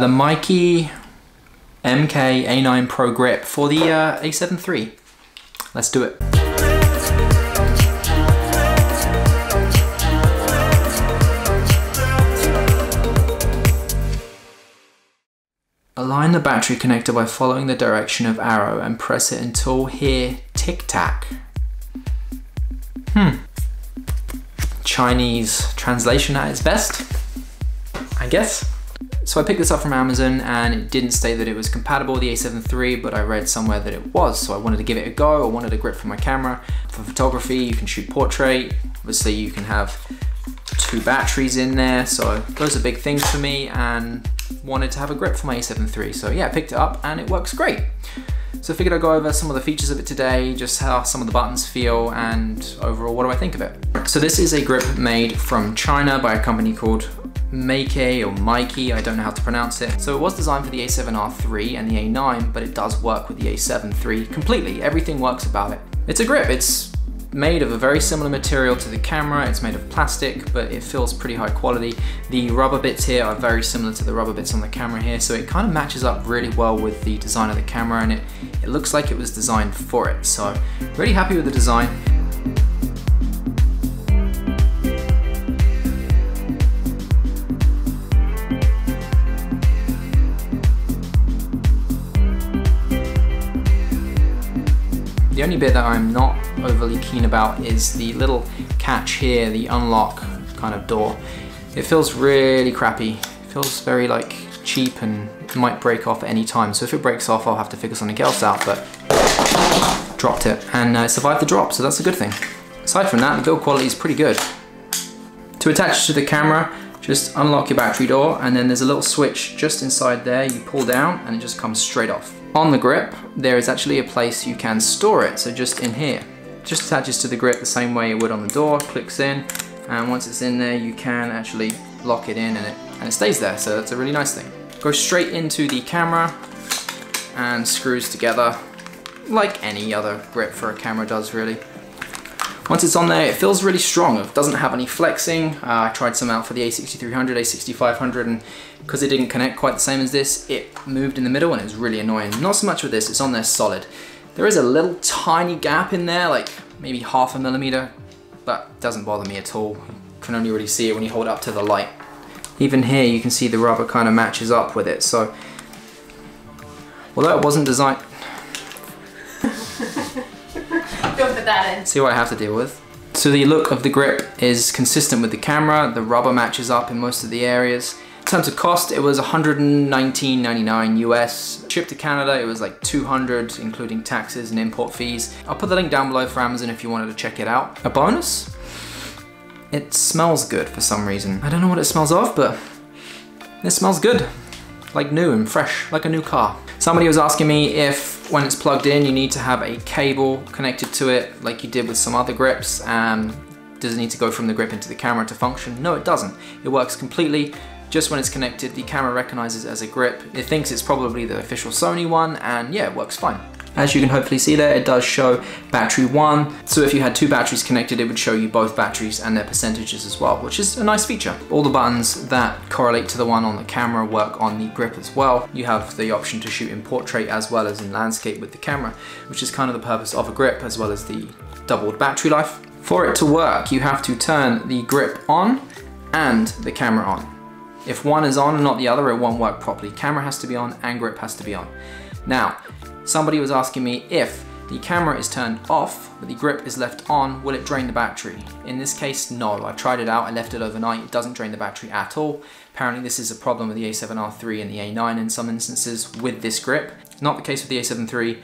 The Meike MK-A9 Pro grip for the A7iii. Let's do it. Align the battery connector by following the direction of arrow and press it until hear tic-tac. Chinese translation at its best, I guess. So I picked this up from Amazon and it didn't state that it was compatible with the A7iii, but I read somewhere that it was, so I wanted to give it a go. I wanted a grip for my camera. For photography, you can shoot portrait. Obviously you can have 2 batteries in there, so those are big things for me, and wanted to have a grip for my A7iii. So yeah, I picked it up and it works great. So I figured I'd go over some of the features of it today, just how some of the buttons feel, and overall what do I think of it. So this is a grip made from China by a company called Meike or Meike, I don't know how to pronounce it. So it was designed for the A7R3 and the A9, but it does work with the A7iii completely. Everything works about it. It's a grip. It's made of a very similar material to the camera. It's made of plastic, but it feels pretty high quality. The rubber bits here are very similar to the rubber bits on the camera here, so it kind of matches up really well with the design of the camera, and it looks like it was designed for it. So really happy with the design. The only bit that I'm not overly keen about is the little catch here, the unlock kind of door. It feels really crappy. It feels very like cheap and it might break off at any time. So if it breaks off, I'll have to figure something else out, but dropped it and it survived the drop, so that's a good thing. Aside from that, the build quality is pretty good. To attach to the camera, just unlock your battery door, and then there's a little switch just inside there. You pull down and it just comes straight off. On the grip, there is actually a place you can store it, so just in here. Just attaches to the grip the same way it would on the door, clicks in, and once it's in there you can actually lock it in and it stays there, so that's a really nice thing. Goes straight into the camera and screws together like any other grip for a camera does really. Once it's on there, it feels really strong. It doesn't have any flexing. I tried some out for the A6300, A6500, and because it didn't connect quite the same as this, it moved in the middle and it was really annoying. Not so much with this, it's on there solid. There is a little tiny gap in there, like maybe 1/2 millimeter, but it doesn't bother me at all. You can only really see it when you hold it up to the light. Even here, you can see the rubber kind of matches up with it, so although it wasn't designed... Don't put that in. See what I have to deal with. So the look of the grip is consistent with the camera. The rubber matches up in most of the areas. In terms of cost, it was $119.99 US. Shipped to Canada, it was like $200, including taxes and import fees. I'll put the link down below for Amazon if you wanted to check it out. A bonus? It smells good for some reason. I don't know what it smells of, but it smells good. Like new and fresh, like a new car. Somebody was asking me if when it's plugged in you need to have a cable connected to it like you did with some other grips. Does it need to go from the grip into the camera to function? No, it doesn't. It works completely. Just when it's connected, the camera recognizes it as a grip. It thinks it's probably the official Sony one, and yeah, it works fine. As you can hopefully see there, it does show battery 1. So if you had 2 batteries connected, it would show you both batteries and their percentages as well, which is a nice feature. All the buttons that correlate to the one on the camera work on the grip as well. You have the option to shoot in portrait as well as in landscape with the camera, which is kind of the purpose of a grip, as well as the doubled battery life. For it to work, you have to turn the grip on and the camera on. If one is on and not the other, it won't work properly. Camera has to be on and grip has to be on. Now, somebody was asking me if the camera is turned off, but the grip is left on, will it drain the battery? In this case, no. I tried it out, I left it overnight, it doesn't drain the battery at all. Apparently this is a problem with the A7R3 and the A9 in some instances with this grip. Not the case with the A7iii.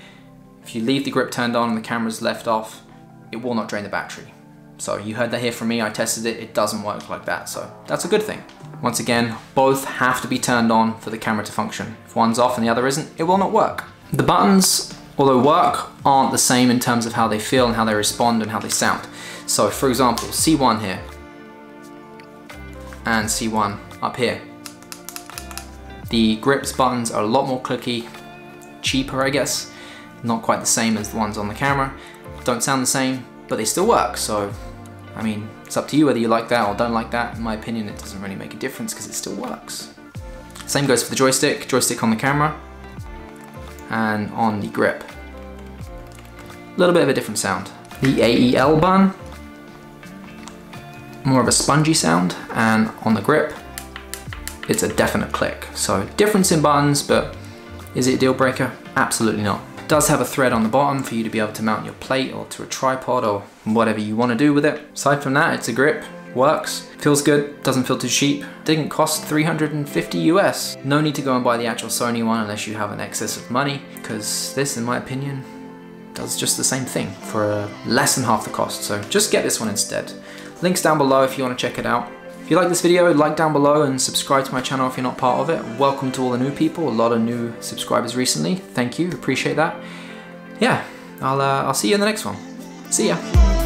If you leave the grip turned on and the camera's left off, it will not drain the battery. So you heard that here from me, I tested it, it doesn't work like that, so that's a good thing. Once again, both have to be turned on for the camera to function. If one's off and the other isn't, it will not work. The buttons, although work, aren't the same in terms of how they feel and how they respond and how they sound. So for example, C1 here, and C1 up here. The grips buttons are a lot more clicky, cheaper I guess, not quite the same as the ones on the camera. Don't sound the same, but they still work, so I mean, it's up to you whether you like that or don't like that. In my opinion, it doesn't really make a difference because it still works. Same goes for the joystick. Joystick on the camera and on the grip. A little bit of a different sound. The AEL button, more of a spongy sound, and on the grip, it's a definite click. So difference in buttons, but is it a deal breaker? Absolutely not. It does have a thread on the bottom for you to be able to mount your plate or to a tripod or whatever you want to do with it. Aside from that, it's a grip, works, feels good, doesn't feel too cheap. Didn't cost 350 US. No need to go and buy the actual Sony one unless you have an excess of money, because this, in my opinion, does just the same thing for less than half the cost. So just get this one instead. Links down below if you want to check it out. If you like this video, like down below and subscribe to my channel if you're not part of it. Welcome to all the new people, a lot of new subscribers recently. Thank you, appreciate that. Yeah, I'll see you in the next one. See ya.